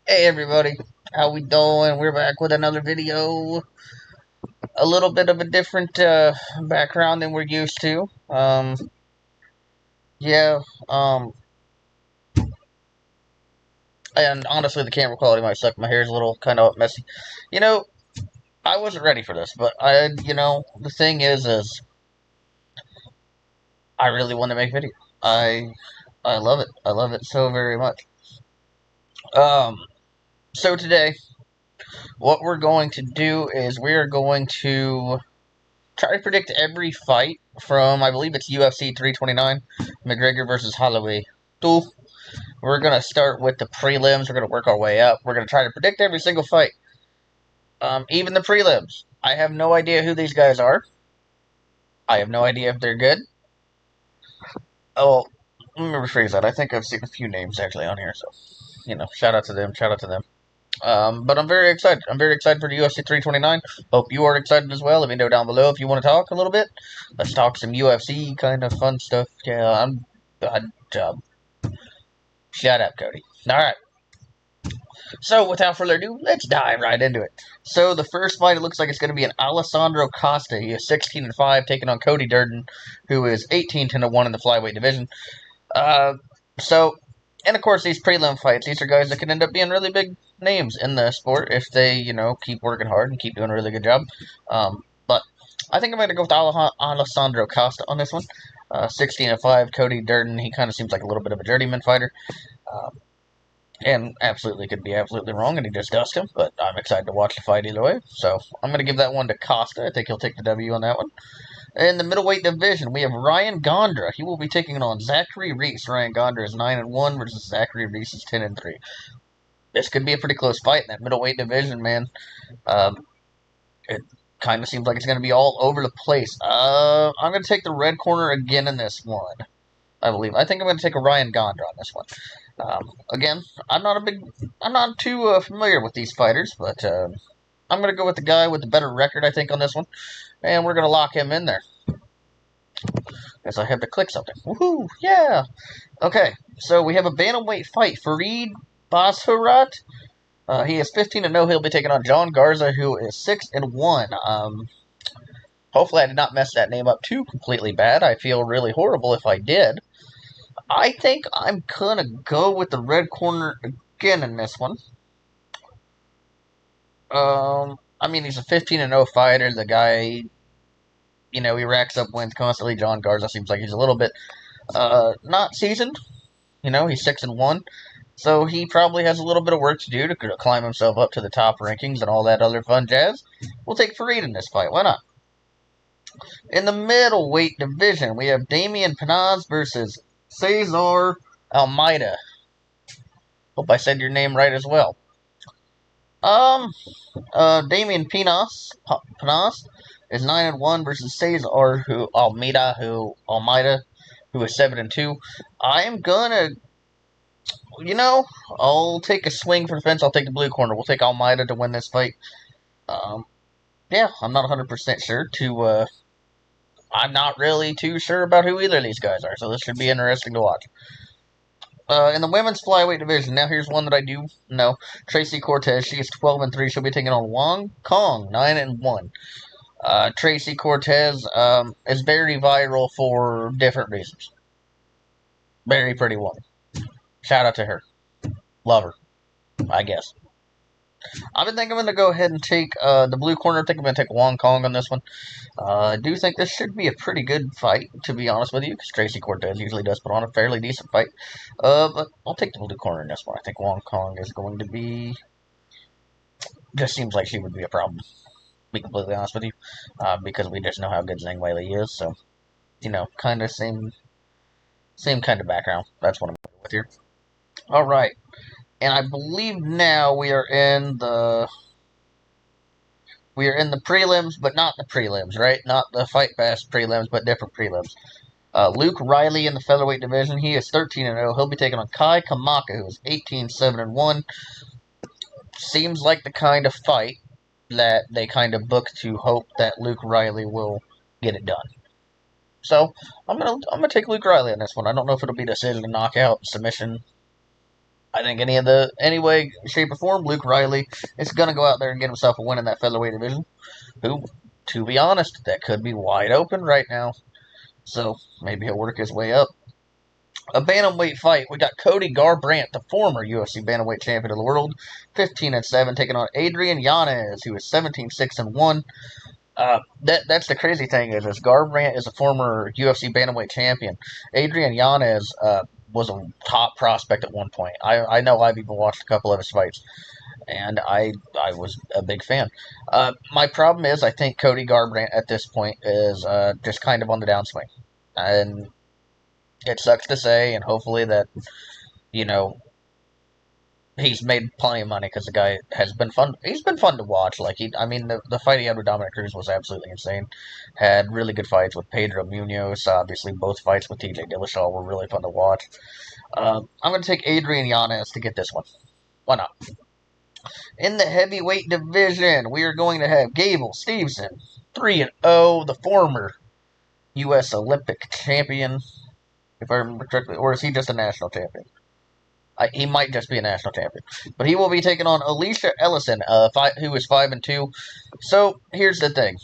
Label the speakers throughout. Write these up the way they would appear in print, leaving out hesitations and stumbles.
Speaker 1: Hey everybody, how we doing? We're back with another video. A little bit of a different background than we're used to. Yeah, um, and honestly, the camera quality might suck. My hair's a little kind of messy. You know, I wasn't ready for this, but the thing is I really want to make a video. I, I love it. I love it so very much. Um, so today, what we're going to do is we are going to try to predict every fight from, I believe it's UFC 329, McGregor versus Holloway. We're going to start with the prelims. We're going to work our way up. We're going to try to predict every single fight, even the prelims. I have no idea who these guys are. I have no idea if they're good. Oh, let me rephrase that. I think I've seen a few names actually on here, so, shout out to them. Shout out to them. But I'm very excited. I'm very excited for the UFC 329. Hope you are excited as well. Let me know down below if you want to talk a little bit. Let's talk some UFC kind of fun stuff. Yeah, shut up, Cody. All right. So without further ado, let's dive right into it. So the first fight, it looks like it's going to be an Alessandro Costa. He is 16-5, taking on Cody Durden, who is 18-1 in the flyweight division. Uh, so, and of course, these prelim fights, these are guys that can end up being really big names in the sport if they, keep working hard and keep doing a really good job. But I think I'm going to go with Alessandro Costa on this one. 16-5, Cody Durden, he kind of seems like a little bit of a journeyman fighter. And absolutely could be absolutely wrong, and he just dust him, but I'm excited to watch the fight either way. So I'm going to give that one to Costa. I think he'll take the W on that one. In the middleweight division, we have Ryan Gondra. He will be taking on Zachary Reese. Ryan Gondra is 9-1 versus Zachary Reese is 10-3. This could be a pretty close fight in that middleweight division, man. It kind of seems like it's going to be all over the place. I'm going to take the red corner again in this one. I believe. I think I'm going to take a Ryan Gondra on this one. Again, I'm not too familiar with these fighters, but I'm going to go with the guy with the better record, I think, on this one, and we're going to lock him in there. Guess I have to click something. Woohoo! Yeah. Okay, so we have a bantamweight fight. Farid Basharat. He is 15-0. He'll be taking on John Garza, who is 6-1. Hopefully, I did not mess that name up too completely bad. I feel really horrible if I did. I think I'm going to go with the red corner again in this one. I mean, he's a 15-0 fighter. The guy, he racks up wins constantly. John Garza seems like he's a little bit not seasoned. He's 6-1. So he probably has a little bit of work to do to climb himself up to the top rankings and all that other fun jazz. We'll take Farid in this fight. Why not? In the middleweight division, we have Damian Panaz versus Cesar Almeida. Hope I said your name right as well. Damian Panaz is 9-1 versus Cesar Almeida, who is 7-2. I am gonna, I'll take a swing for the fence. I'll take the blue corner. We'll take Almeida to win this fight. Yeah, I'm not 100% sure. I'm not really too sure about who either of these guys are, so this should be interesting to watch. In the women's flyweight division, now here's one that I do know. Tracy Cortez, she is 12-3. She'll be taking on Wong Kong, 9-1. Tracy Cortez is very viral for different reasons. Very pretty woman. Shout out to her. Love her, I guess. I think I'm going to go ahead and take the blue corner. I think I'm going to take Wong Kong on this one. I do think this should be a pretty good fight, to be honest with you, because Tracy Cortez usually does put on a fairly decent fight. But I'll take the blue corner in this one. I think Wong Kong is going to be... Just seems like she would be a problem, to be completely honest with you, because we just know how good Zhang Weili is. So, kind of same kind of background. That's what I'm going with here. All right. And I believe now we are in the prelims, but not the prelims, right? Not the Fight Pass prelims, but different prelims. Luke Riley in the featherweight division, he is 13-0. He'll be taking on Kai Kamaka, who is 18-7-1. Seems like the kind of fight that they kind of book to hope that Luke Riley will get it done. So I'm gonna take Luke Riley on this one. I don't know if it'll be decision, knockout, submission. I think any way, shape, or form, Luke Riley is going to go out there and get himself a win in that featherweight division. Who, to be honest, that could be wide open right now. So maybe he'll work his way up. A bantamweight fight. We got Cody Garbrandt, the former UFC bantamweight champion of the world, 15-7, taking on Adrian Yanez, who is 17-6-1. That's the crazy thing is Garbrandt is a former UFC bantamweight champion. Adrian Yanez was a top prospect at one point. I know I've even watched a couple of his fights, and I was a big fan. My problem is I think Cody Garbrandt at this point is just kind of on the downswing, and it sucks to say, and hopefully that you know he's made plenty of money because the guy has been fun. He's been fun to watch. The fight he had with Dominic Cruz was absolutely insane. Had really good fights with Pedro Munoz. Obviously, both fights with TJ Dillashaw were really fun to watch. I'm going to take Adrian Yanez to get this one. Why not? In the heavyweight division, we are going to have Gable Stevenson, 3-0, the former U.S. Olympic champion, if I remember correctly, or is he just a national champion? He might just be a national champion, but he will be taking on Alicia Ellison, who is 5-2. So here's the thing,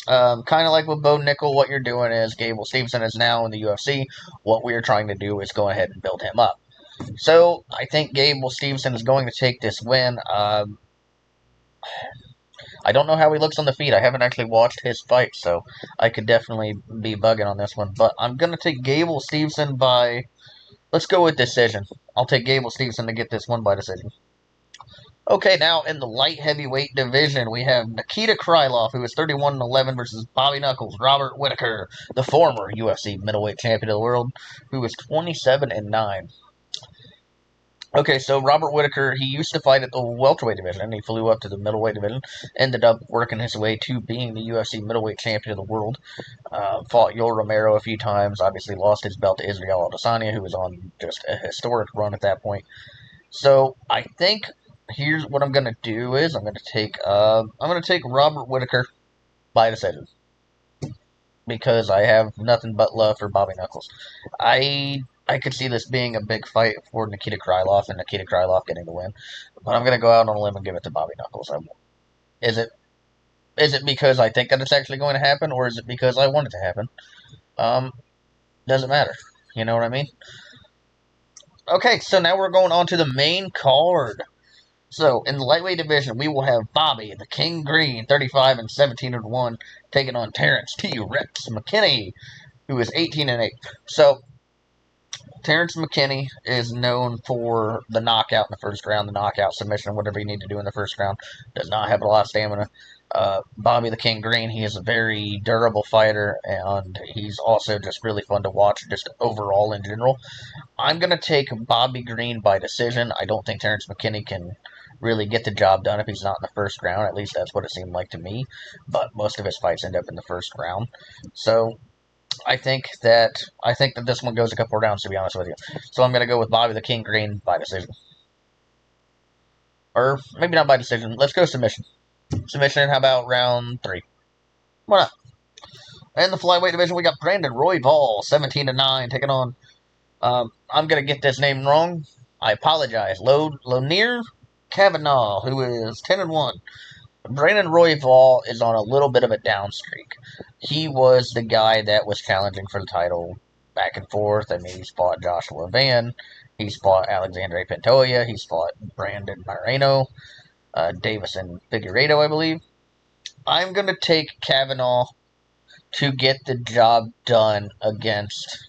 Speaker 1: kind of like with Bo Nickel, what you're doing is Gable Stevenson is now in the UFC. What we are trying to do is go ahead and build him up. So I think Gable Stevenson is going to take this win. I don't know how he looks on the feet. I haven't actually watched his fight, so I could definitely be bugging on this one. But I'm going to take Gable Stevenson by... Let's go with decision. I'll take Gable Stevenson to get this one by decision. Okay, now in the light heavyweight division, we have Nikita Krylov, who is 31-11, versus Bobby Knuckles, Robert Whittaker, the former UFC middleweight champion of the world, who is 27-9. Okay, so Robert Whittaker, he used to fight at the welterweight division, and he flew up to the middleweight division, ended up working his way to being the UFC middleweight champion of the world, fought Yoel Romero a few times, obviously lost his belt to Israel Adesanya, who was on just a historic run at that point. So I think here's what I'm going to do is I'm going to take Robert Whittaker by decision, because I have nothing but love for Bobby Knuckles. I could see this being a big fight for Nikita Krylov and Nikita Krylov getting the win. But I'm going to go out on a limb and give it to Bobby Knuckles. Is it because I think that it's actually going to happen, or is it because I want it to happen? Doesn't matter. You know what I mean? Okay, so now we're going on to the main card. So, in the lightweight division, we will have Bobby, the King Green, 35-17-1, taking on Terrence T-Rex McKinney, who is 18-8. So, Terrence McKinney is known for the knockout in the first round, the knockout submission, whatever you need to do in the first round. Does not have a lot of stamina. Bobby the King Green, he is a very durable fighter, and he's also just really fun to watch, just overall in general. I'm going to take Bobby Green by decision. I don't think Terrence McKinney can really get the job done if he's not in the first round. At least that's what it seemed like to me. But most of his fights end up in the first round. So I think that this one goes a couple of rounds, to be honest with you. So I'm going to go with Bobby the King Green by decision. Or maybe not by decision. Let's go submission. Submission, how about round 3? Why not? In the flyweight division, we got Brandon Royval, 17-9, taking on... I'm going to get this name wrong. I apologize. Lonir Kavanaugh, who is 10-1. Brandon Royval is on a little bit of a down streak. He was the guy that was challenging for the title back and forth. I mean, he's fought Joshua Van. He's fought Alexandre Pantoja. He's fought Brandon Moreno. Davison Figueiredo, I believe. I'm going to take Kavanaugh to get the job done against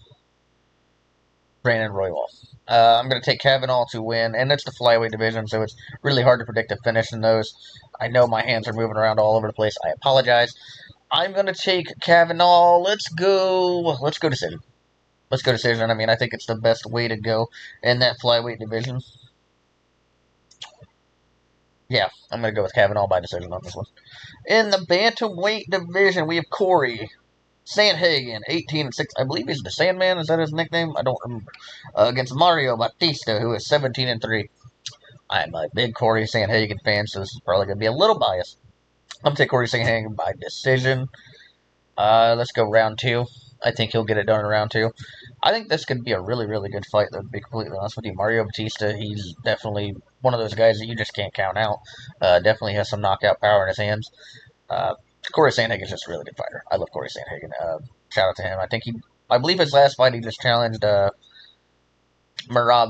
Speaker 1: Brandon Royval. I'm going to take Kavanaugh to win, and it's the flyweight division, so it's really hard to predict a finish in those. I know my hands are moving around all over the place. I apologize. I'm going to take Kavanaugh. Let's go decision. Let's go decision. I mean, I think it's the best way to go in that flyweight division. Yeah, I'm going to go with Kavanaugh by decision on this one. In the bantamweight division, we have Corey Sandhagen, 18-6. I believe he's the Sandman. Is that his nickname? I don't remember. Against Mario Batista, who is 17-3. I'm a big Corey Sandhagen fan, so this is probably going to be a little biased. I'm going to take Corey Sandhagen by decision. Let's go round 2. I think he'll get it done in round 2. I think this could be a really, really good fight, though, to be completely honest with you. Mario Batista, he's definitely one of those guys that you just can't count out. Definitely has some knockout power in his hands. Uh, Corey Sandhagen's just a really good fighter. I love Corey Sandhagen. Shout out to him. I believe his last fight he just challenged Merab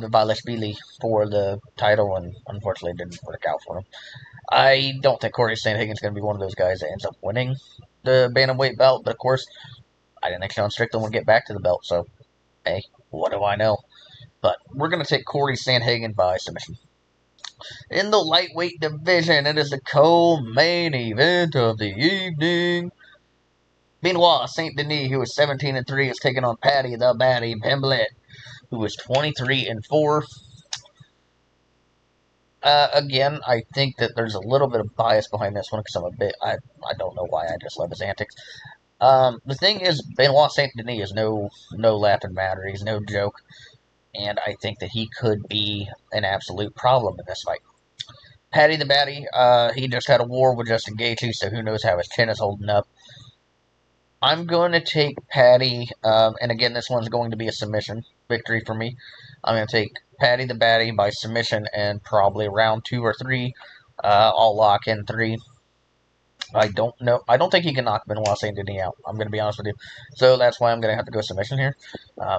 Speaker 1: Dvalishvili for the title, and unfortunately it didn't work out for him. I don't think Corey Sandhagen's going to be one of those guys that ends up winning the bantamweight belt, but of course, I didn't think Sean Strickland would get back to the belt, so hey, what do I know? But we're going to take Corey Sandhagen by submission. In the lightweight division, it is the co-main event of the evening. Meanwhile, Saint Denis, who is 17-3, is taking on Patty the Batty Pimblett, who is 23-4. Again, I think that there's a little bit of bias behind this one because I don't know why, I just love his antics. The thing is, Benoit Saint Denis is no laughing matter. He's no joke, and I think that he could be an absolute problem in this fight. Patty the Batty, he just had a war with Justin Gaethje, so who knows how his chin is holding up. I'm going to take Patty, and again, this one's going to be a submission victory for me. I'm going to take Patty the Batty by submission and probably round 2 or 3. I'll lock in 3. I don't know. I don't think he can knock Benoit Saint Denis out. I'm going to be honest with you. So that's why I'm going to have to go submission here.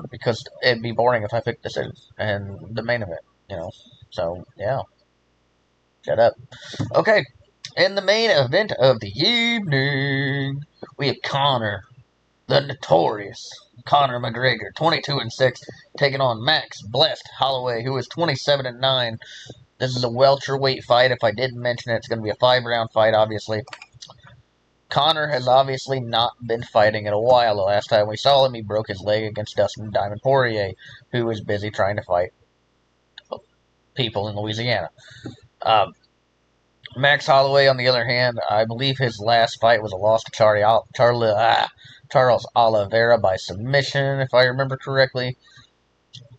Speaker 1: Because it'd be boring if I picked decision and the main event, So, yeah. Shut up. Okay. In the main event of the evening, we have Conor, the notorious Conor McGregor, 22-6, taking on Max Blessed Holloway, who is 27-9. This is a welterweight fight. If I didn't mention it, it's going to be a 5-round fight, obviously. Conor has obviously not been fighting in a while. The last time we saw him, he broke his leg against Dustin Diamond Poirier, who was busy trying to fight people in Louisiana. Max Holloway, on the other hand, I believe his last fight was a loss to Charles Oliveira by submission, if I remember correctly.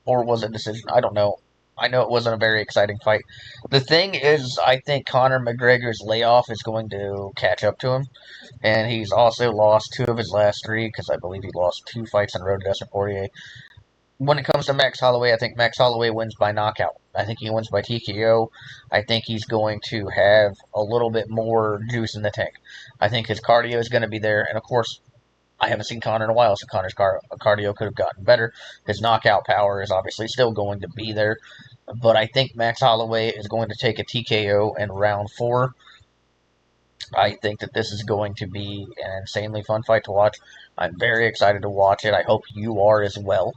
Speaker 1: Or was it decision? I don't know. I know it wasn't a very exciting fight. The thing is, I think Conor McGregor's layoff is going to catch up to him. And he's also lost 2 of his last 3, because I believe he lost 2 fights in a row to Dustin Poirier. When it comes to Max Holloway, I think Max Holloway wins by knockout. I think he wins by TKO. I think he's going to have a little bit more juice in the tank. I think his cardio is going to be there. And, of course, I haven't seen Conor in a while, so Conor's cardio could have gotten better. His knockout power is obviously still going to be there. But I think Max Holloway is going to take a TKO in round 4. I think that this is going to be an insanely fun fight to watch. I'm very excited to watch it. I hope you are as well.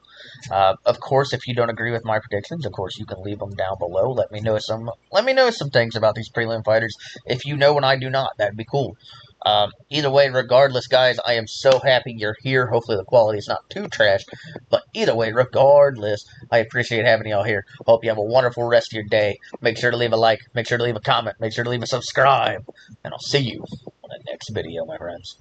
Speaker 1: Of course, if you don't agree with my predictions, of course you can leave them down below. Let me know some things about these prelim fighters. If you know and I do not, that'd be cool. Either way, regardless, guys, I am so happy you're here. Hopefully the quality is not too trash. But either way, regardless, I appreciate having y'all here. Hope you have a wonderful rest of your day. Make sure to leave a like. Make sure to leave a comment. Make sure to leave a subscribe. And I'll see you on the next video, my friends.